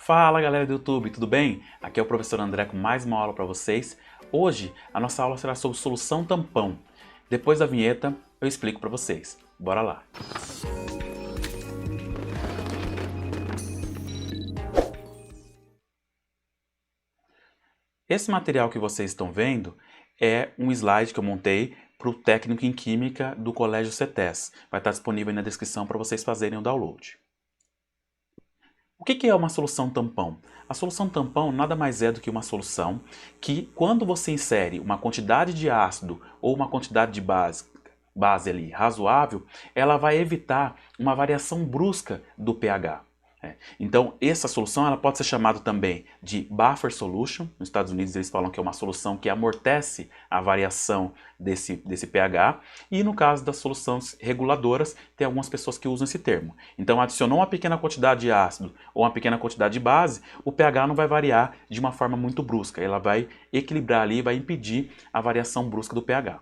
Fala galera do YouTube, tudo bem? Aqui é o professor André com mais uma aula para vocês. Hoje a nossa aula será sobre solução tampão. Depois da vinheta eu explico para vocês. Bora lá! Esse material que vocês estão vendo é um slide que eu montei para o técnico em química do Colégio CETES. Vai estar disponível aí na descrição para vocês fazerem o download. O que é uma solução tampão? A solução tampão nada mais é do que uma solução que, quando você insere uma quantidade de ácido ou uma quantidade de base ali razoável, ela vai evitar uma variação brusca do pH. Então, essa solução ela pode ser chamada também de buffer solution. Nos Estados Unidos eles falam que é uma solução que amortece a variação desse pH. E no caso das soluções reguladoras, tem algumas pessoas que usam esse termo. Então, adicionou uma pequena quantidade de ácido ou uma pequena quantidade de base, o pH não vai variar de uma forma muito brusca. Ela vai equilibrar ali e vai impedir a variação brusca do pH.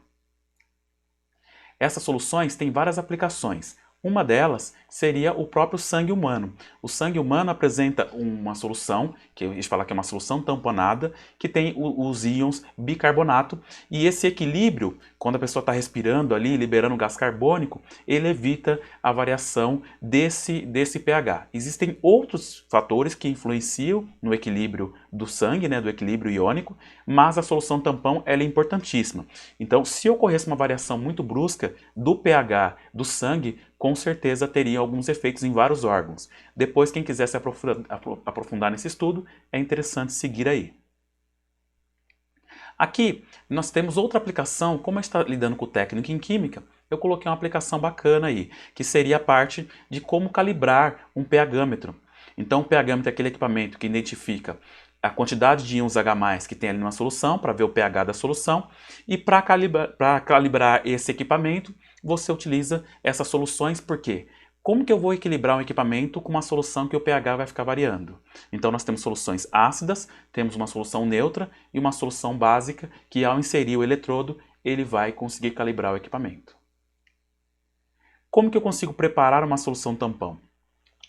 Essas soluções têm várias aplicações. Uma delas seria o próprio sangue humano. O sangue humano apresenta uma solução, que a gente fala que é uma solução tamponada, que tem os íons bicarbonato, e esse equilíbrio, quando a pessoa está respirando ali, liberando gás carbônico, ele evita a variação desse pH. Existem outros fatores que influenciam no equilíbrio do sangue, do equilíbrio iônico, mas a solução tampão ela é importantíssima. Então, se ocorresse uma variação muito brusca do pH do sangue, com certeza teria alguns efeitos em vários órgãos. Depois, quem quiser se aprofundar nesse estudo, é interessante seguir aí. Aqui, nós temos outra aplicação, como a gente está lidando com o técnico em química, eu coloquei uma aplicação bacana aí, que seria a parte de como calibrar um pHmetro. Então, o pHmetro é aquele equipamento que identifica a quantidade de íons H+, que tem ali numa solução, para ver o pH da solução, e para calibrar esse equipamento, você utiliza essas soluções, por quê? Como que eu vou equilibrar um equipamento com uma solução que o pH vai ficar variando? Então nós temos soluções ácidas, temos uma solução neutra e uma solução básica que ao inserir o eletrodo, ele vai conseguir calibrar o equipamento. Como que eu consigo preparar uma solução tampão?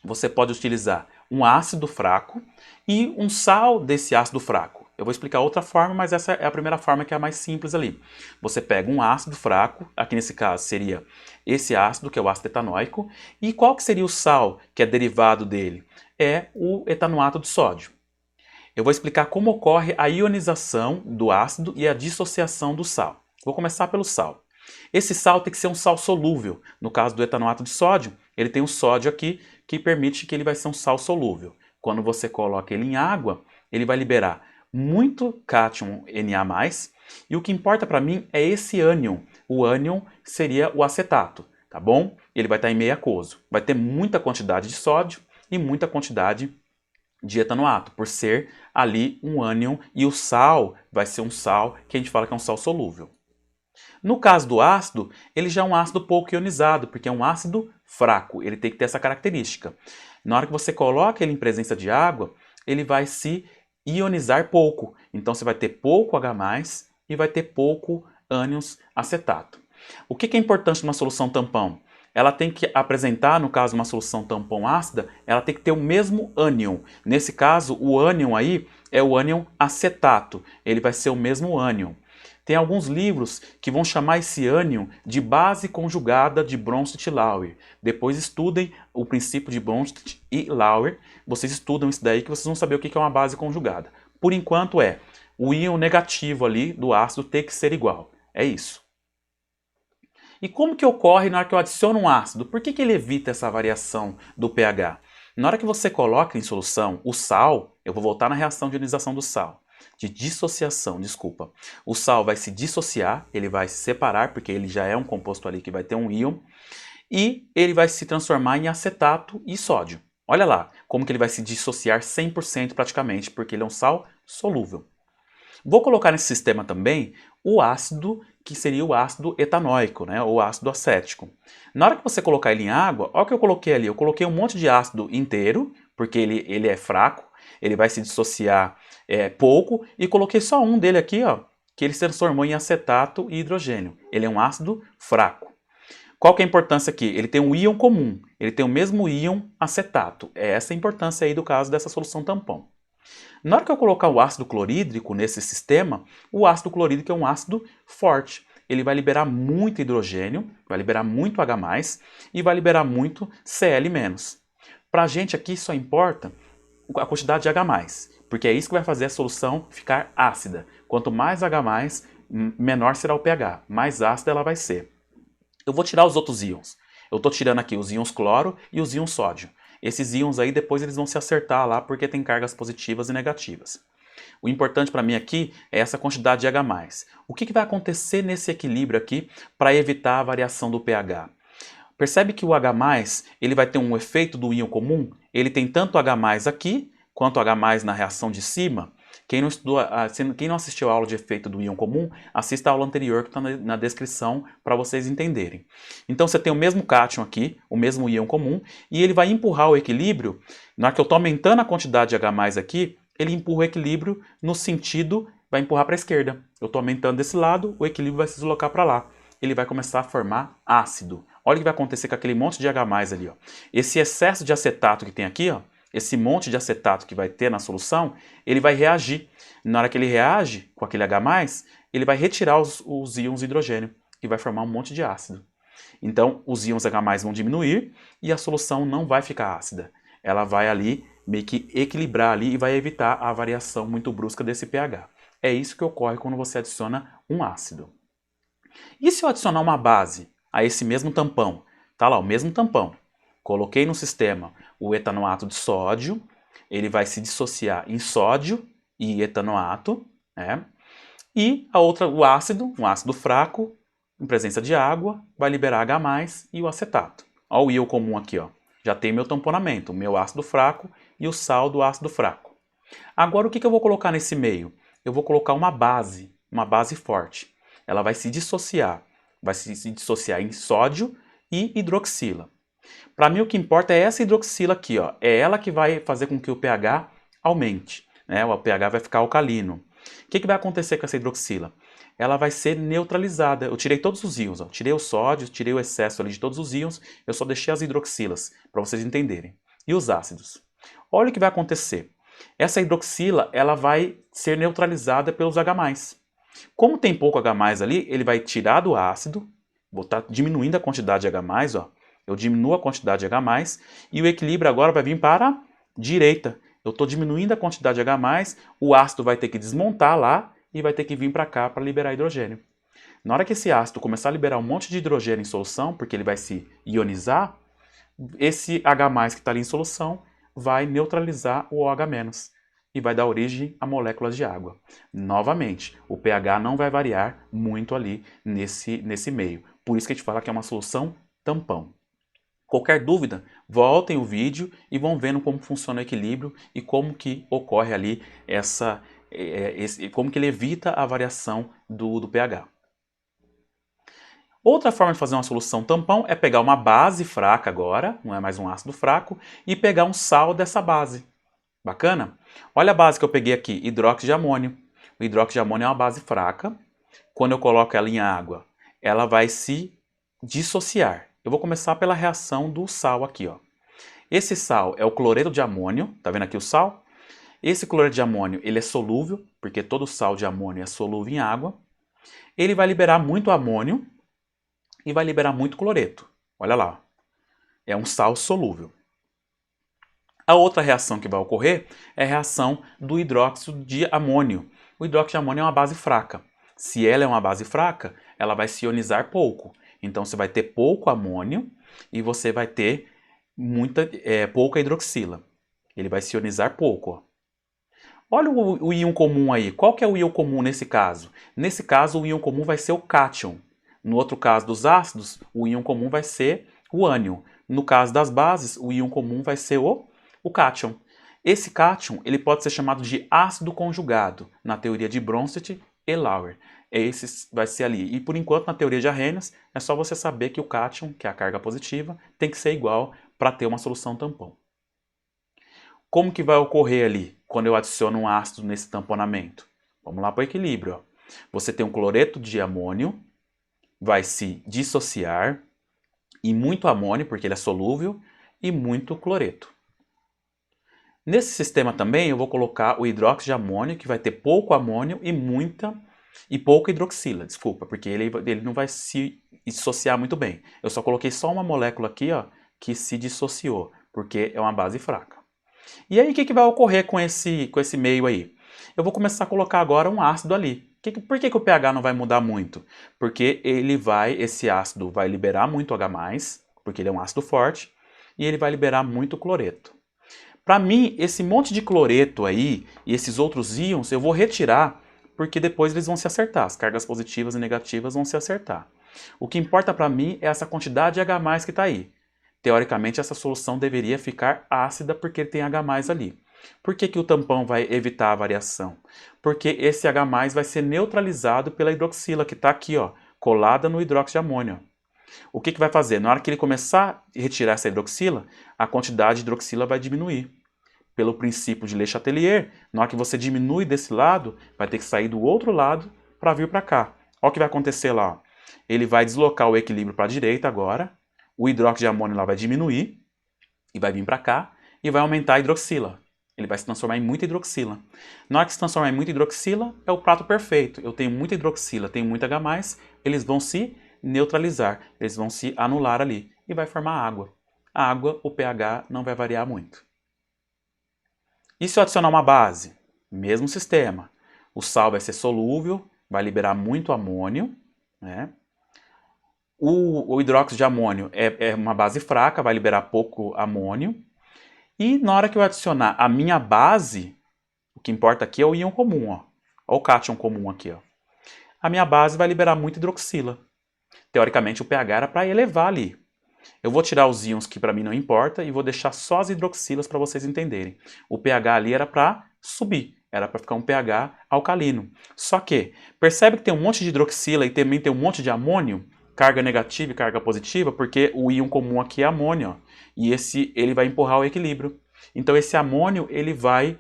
Você pode utilizar um ácido fraco e um sal desse ácido fraco. Eu vou explicar outra forma, mas essa é a primeira forma que é a mais simples ali. Você pega um ácido fraco, aqui nesse caso seria esse ácido, que é o ácido etanóico, e qual que seria o sal que é derivado dele? É o etanoato de sódio. Eu vou explicar como ocorre a ionização do ácido e a dissociação do sal. Vou começar pelo sal. Esse sal tem que ser um sal solúvel. No caso do etanoato de sódio, ele tem um sódio aqui que permite que ele vai ser um sal solúvel. Quando você coloca ele em água, ele vai liberar muito cátion Na+, e o que importa para mim é esse ânion. O ânion seria o acetato, tá bom? Ele vai estar em meio aquoso. Vai ter muita quantidade de sódio e muita quantidade de etanoato, por ser ali um ânion, e o sal vai ser um sal que a gente fala que é um sal solúvel. No caso do ácido, ele já é um ácido pouco ionizado, porque é um ácido fraco, ele tem que ter essa característica. Na hora que você coloca ele em presença de água, ele vai se ionizar pouco. Então você vai ter pouco H+, e vai ter pouco ânions acetato. O que é importante numa solução tampão? Ela tem que apresentar, no caso uma solução tampão ácida, ela tem que ter o mesmo ânion. Nesse caso, o ânion aí é o ânion acetato, ele vai ser o mesmo ânion. Tem alguns livros que vão chamar esse ânion de base conjugada de Bronsted-Lowry. Depois estudem o princípio de Bronsted e Lowry. Vocês estudam isso daí que vocês vão saber o que é uma base conjugada. Por enquanto é o íon negativo ali do ácido ter que ser igual. É isso. E como que ocorre na hora que eu adiciono um ácido? Por que ele evita essa variação do pH? Na hora que você coloca em solução o sal, eu vou voltar na reação de ionização do sal. De dissociação, desculpa. O sal vai se dissociar, ele vai se separar, porque ele já é um composto ali que vai ter um íon, e ele vai se transformar em acetato e sódio. Olha lá, como que ele vai se dissociar 100% praticamente, porque ele é um sal solúvel. Vou colocar nesse sistema também o ácido, que seria o ácido etanóico, ou ácido acético. Na hora que você colocar ele em água, olha o que eu coloquei ali. Eu coloquei um monte de ácido inteiro, porque ele é fraco, ele vai se dissociar pouco, e coloquei só um dele aqui, que ele se transformou em acetato e hidrogênio. Ele é um ácido fraco. Qual que é a importância aqui? Ele tem um íon comum, ele tem o mesmo íon acetato. É essa a importância aí do caso dessa solução tampão. Na hora que eu colocar o ácido clorídrico nesse sistema, o ácido clorídrico é um ácido forte. Ele vai liberar muito hidrogênio, vai liberar muito H+, e vai liberar muito Cl-. Para a gente aqui só importa a quantidade de H+, porque é isso que vai fazer a solução ficar ácida. Quanto mais H+, menor será o pH, mais ácida ela vai ser. Eu vou tirar os outros íons. Eu estou tirando aqui os íons cloro e os íons sódio. Esses íons aí depois eles vão se acertar lá porque tem cargas positivas e negativas. O importante para mim aqui é essa quantidade de H+. O que vai acontecer nesse equilíbrio aqui para evitar a variação do pH? Percebe que o H+, ele vai ter um efeito do íon comum? Ele tem tanto H+ aqui, quanto H+ na reação de cima. Quem não assistiu a aula de efeito do íon comum, assista a aula anterior que está na descrição para vocês entenderem. Então você tem o mesmo cátion aqui, o mesmo íon comum, e ele vai empurrar o equilíbrio. Na hora que eu estou aumentando a quantidade de H+ aqui, ele empurra o equilíbrio no sentido, vai empurrar para a esquerda. Eu estou aumentando desse lado, o equilíbrio vai se deslocar para lá. Ele vai começar a formar ácido. Olha o que vai acontecer com aquele monte de H+ ali. Ó. Esse excesso de acetato que tem aqui, ó, esse monte de acetato que vai ter na solução, ele vai reagir. Na hora que ele reage com aquele H+, ele vai retirar os íons de hidrogênio e vai formar um monte de ácido. Então, os íons H+ vão diminuir e a solução não vai ficar ácida. Ela vai ali meio que equilibrar ali e vai evitar a variação muito brusca desse pH. É isso que ocorre quando você adiciona um ácido. E se eu adicionar uma base a esse mesmo tampão? Tá lá, o mesmo tampão. Coloquei no sistema o etanoato de sódio, ele vai se dissociar em sódio e etanoato, né? E o ácido, um ácido fraco, em presença de água, vai liberar H+ e o acetato. Olha o íon comum aqui, ó. Já tem meu tamponamento, o meu ácido fraco e o sal do ácido fraco. Agora o que eu vou colocar nesse meio? Eu vou colocar uma base forte. Ela vai se dissociar em sódio e hidroxila. Para mim o que importa é essa hidroxila aqui, ó. É ela que vai fazer com que o pH aumente, né? O pH vai ficar alcalino. O que vai acontecer com essa hidroxila? Ela vai ser neutralizada. Eu tirei todos os íons, ó. Tirei o sódio, tirei o excesso ali de todos os íons, eu só deixei as hidroxilas, para vocês entenderem. E os ácidos? Olha o que vai acontecer. Essa hidroxila ela vai ser neutralizada pelos H+. Como tem pouco H+ ali, ele vai tirar do ácido, vou estar diminuindo a quantidade de H+, ó. Eu diminuo a quantidade de H+, e o equilíbrio agora vai vir para a direita. Eu estou diminuindo a quantidade de H+, o ácido vai ter que desmontar lá e vai ter que vir para cá para liberar hidrogênio. Na hora que esse ácido começar a liberar um monte de hidrogênio em solução, porque ele vai se ionizar, esse H+ que está ali em solução vai neutralizar o OH- e vai dar origem a moléculas de água. Novamente, o pH não vai variar muito ali nesse meio. Por isso que a gente fala que é uma solução tampão. Qualquer dúvida, voltem o vídeo e vão vendo como funciona o equilíbrio e como que ocorre ali como que ele evita a variação do pH. Outra forma de fazer uma solução tampão é pegar uma base fraca agora, não é mais um ácido fraco, e pegar um sal dessa base. Bacana? Olha a base que eu peguei aqui, hidróxido de amônio. O hidróxido de amônio é uma base fraca. Quando eu coloco ela em água, ela vai se dissociar. Eu vou começar pela reação do sal aqui, ó. Esse sal é o cloreto de amônio, tá vendo aqui o sal? Esse cloreto de amônio, ele é solúvel, porque todo sal de amônio é solúvel em água. Ele vai liberar muito amônio e vai liberar muito cloreto. Olha lá, é um sal solúvel. A outra reação que vai ocorrer é a reação do hidróxido de amônio. O hidróxido de amônio é uma base fraca. Se ela é uma base fraca, ela vai se ionizar pouco. Então você vai ter pouco amônio e você vai ter pouca hidroxila. Ele vai se ionizar pouco. Ó. Olha o íon comum aí. Qual que é o íon comum nesse caso? Nesse caso, o íon comum vai ser o cátion. No outro caso dos ácidos, o íon comum vai ser o ânion. No caso das bases, o íon comum vai ser o cátion. Esse cátion ele pode ser chamado de ácido conjugado, na teoria de Bronsted e Lauer. Esse vai ser ali. E por enquanto, na teoria de Arrhenius, é só você saber que o cátion, que é a carga positiva, tem que ser igual para ter uma solução tampão. Como que vai ocorrer ali, quando eu adiciono um ácido nesse tamponamento? Vamos lá para o equilíbrio. Ó. Você tem um cloreto de amônio, vai se dissociar, e muito amônio, porque ele é solúvel, e muito cloreto. Nesse sistema também eu vou colocar o hidróxido de amônio, que vai ter pouco amônio e pouca hidroxila, desculpa, porque ele não vai se dissociar muito bem. Eu só coloquei só uma molécula aqui, ó, que se dissociou, porque é uma base fraca. E aí o que vai ocorrer com esse meio aí? Eu vou começar a colocar agora um ácido ali. Por que o pH não vai mudar muito? Porque esse ácido vai liberar muito H+, porque ele é um ácido forte, e ele vai liberar muito cloreto. Para mim, esse monte de cloreto aí e esses outros íons eu vou retirar, porque depois eles vão se acertar, as cargas positivas e negativas vão se acertar. O que importa para mim é essa quantidade de H+ que está aí. Teoricamente, essa solução deveria ficar ácida porque tem H+ ali. Por que o tampão vai evitar a variação? Porque esse H+ vai ser neutralizado pela hidroxila, que está aqui, ó, colada no hidróxido de amônio. O que vai fazer? Na hora que ele começar a retirar essa hidroxila, a quantidade de hidroxila vai diminuir. Pelo princípio de Le Chatelier, na hora que você diminui desse lado, vai ter que sair do outro lado para vir para cá. Olha o que vai acontecer lá. Ele vai deslocar o equilíbrio para a direita agora, o hidróxido de amônio lá vai diminuir, e vai vir para cá, e vai aumentar a hidroxila. Ele vai se transformar em muita hidroxila. Na hora que se transformar em muita hidroxila, é o prato perfeito. Eu tenho muita hidroxila, tenho muito H+, eles vão se neutralizar, eles vão se anular ali, e vai formar água. A água, o pH não vai variar muito. E se eu adicionar uma base? Mesmo sistema. O sal vai ser solúvel, vai liberar muito amônio, né? O hidróxido de amônio é uma base fraca, vai liberar pouco amônio. E na hora que eu adicionar a minha base, o que importa aqui é o íon comum, ó. Olha o cátion comum aqui, ó. A minha base vai liberar muita hidroxila. Teoricamente o pH era para elevar ali. Eu vou tirar os íons que para mim não importa e vou deixar só as hidroxilas para vocês entenderem. O pH ali era para subir, era para ficar um pH alcalino. Só que, percebe que tem um monte de hidroxila e também tem um monte de amônio? Carga negativa e carga positiva, porque o íon comum aqui é amônio, ó, e ele vai empurrar o equilíbrio. Então esse amônio ele vai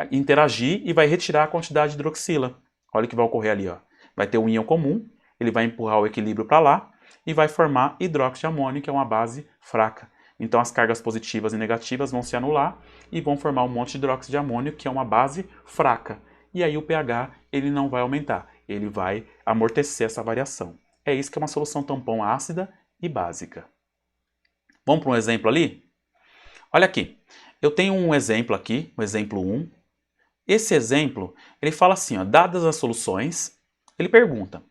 interagir e vai retirar a quantidade de hidroxila. Olha o que vai ocorrer ali, ó. Vai ter um íon comum, ele vai empurrar o equilíbrio para lá e vai formar hidróxido de amônio, que é uma base fraca. Então as cargas positivas e negativas vão se anular e vão formar um monte de hidróxido de amônio, que é uma base fraca. E aí o pH ele não vai aumentar, ele vai amortecer essa variação. É isso que é uma solução tampão ácida e básica. Vamos para um exemplo ali? Olha aqui, eu tenho um exemplo aqui, o exemplo 1. Esse exemplo, ele fala assim, ó, dadas as soluções, ele pergunta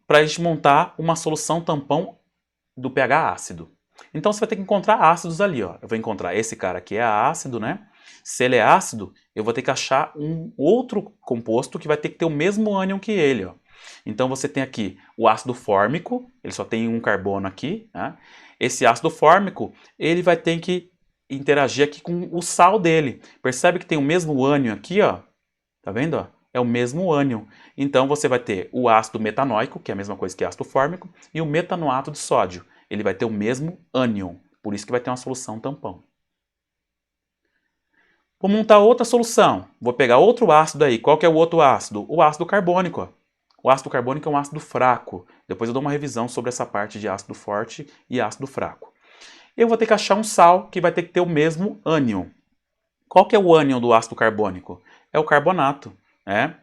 para a gente montar uma solução tampão do pH ácido. Então você vai ter que encontrar ácidos ali, ó. Eu vou encontrar esse cara aqui é ácido, né? Se ele é ácido, eu vou ter que achar um outro composto que vai ter que ter o mesmo ânion que ele, ó. Então você tem aqui o ácido fórmico, ele só tem um carbono aqui, né? Esse ácido fórmico, ele vai ter que interagir aqui com o sal dele. Percebe que tem o mesmo ânion aqui, ó? Tá vendo, ó? É o mesmo ânion. Então você vai ter o ácido metanóico, que é a mesma coisa que ácido fórmico, e o metanoato de sódio. Ele vai ter o mesmo ânion, por isso que vai ter uma solução tampão. Vou montar outra solução. Vou pegar outro ácido aí. Qual que é o outro ácido? O ácido carbônico, ó. O ácido carbônico é um ácido fraco. Depois eu dou uma revisão sobre essa parte de ácido forte e ácido fraco. Eu vou ter que achar um sal que vai ter que ter o mesmo ânion. Qual que é o ânion do ácido carbônico? É o carbonato, né?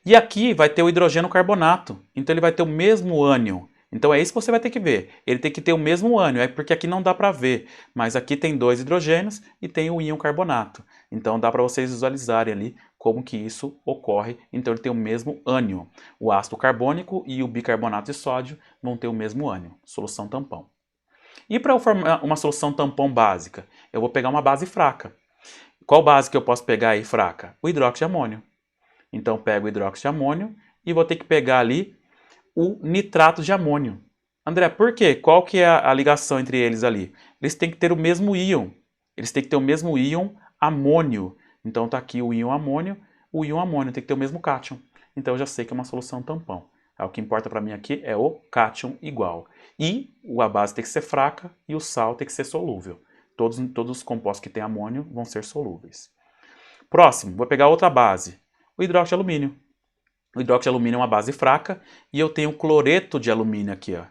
E aqui vai ter o hidrogênio carbonato. Então ele vai ter o mesmo ânion. Então é isso que você vai ter que ver. Ele tem que ter o mesmo ânion, é porque aqui não dá para ver. Mas aqui tem dois hidrogênios e tem o íon carbonato. Então dá para vocês visualizarem ali como que isso ocorre. Então ele tem o mesmo ânion. O ácido carbônico e o bicarbonato de sódio vão ter o mesmo ânion. Solução tampão. E para eu formar uma solução tampão básica, eu vou pegar uma base fraca. Qual base que eu posso pegar aí fraca? O hidróxido de amônio. Então pego o hidróxido de amônio e vou ter que pegar ali o nitrato de amônio. André, por quê? Qual que é a ligação entre eles ali? Eles têm que ter o mesmo íon. Eles têm que ter o mesmo íon amônio. Então está aqui o íon amônio tem que ter o mesmo cátion. Então eu já sei que é uma solução tampão. O que importa para mim aqui é o cátion igual. E a base tem que ser fraca e o sal tem que ser solúvel. Todos os compostos que têm amônio vão ser solúveis. Próximo, vou pegar outra base. O hidróxido de alumínio. O hidróxido de alumínio é uma base fraca e eu tenho cloreto de alumínio aqui, ó.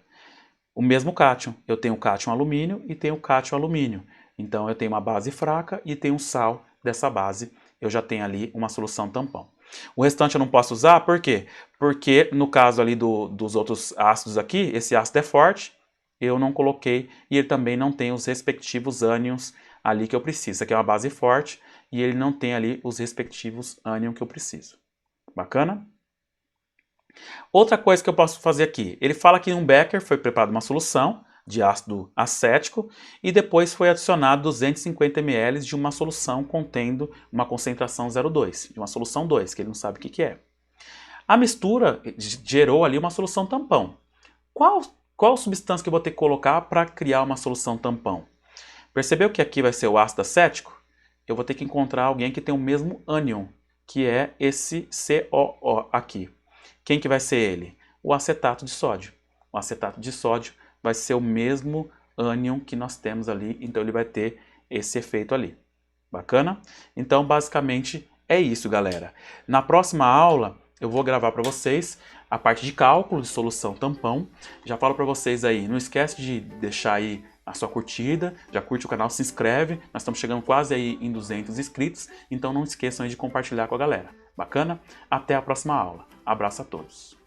O mesmo cátion. Eu tenho cátion alumínio e tenho cátion alumínio. Então eu tenho uma base fraca e tenho um sal dessa base. Eu já tenho ali uma solução tampão. O restante eu não posso usar, por quê? Porque no caso ali dos outros ácidos aqui, esse ácido é forte, eu não coloquei e ele também não tem os respectivos ânions ali que eu preciso. Isso aqui é uma base forte e ele não tem ali os respectivos ânions que eu preciso. Bacana? Outra coisa que eu posso fazer aqui, ele fala que em um becker foi preparada uma solução de ácido acético e depois foi adicionado 250 ml de uma solução contendo uma concentração 0,2, de uma solução 2, que ele não sabe o que é. A mistura gerou ali uma solução tampão. Qual substância que eu vou ter que colocar para criar uma solução tampão? Percebeu que aqui vai ser o ácido acético? Eu vou ter que encontrar alguém que tem o mesmo ânion, que é esse COO aqui. Quem que vai ser ele? O acetato de sódio. O acetato de sódio vai ser o mesmo ânion que nós temos ali, então ele vai ter esse efeito ali. Bacana? Então, basicamente, é isso, galera. Na próxima aula, eu vou gravar para vocês a parte de cálculo de solução tampão. Já falo para vocês aí, não esquece de deixar aí a sua curtida, já curte o canal, se inscreve. Nós estamos chegando quase aí em 200 inscritos, então não esqueçam aí de compartilhar com a galera. Bacana? Até a próxima aula. Abraço a todos.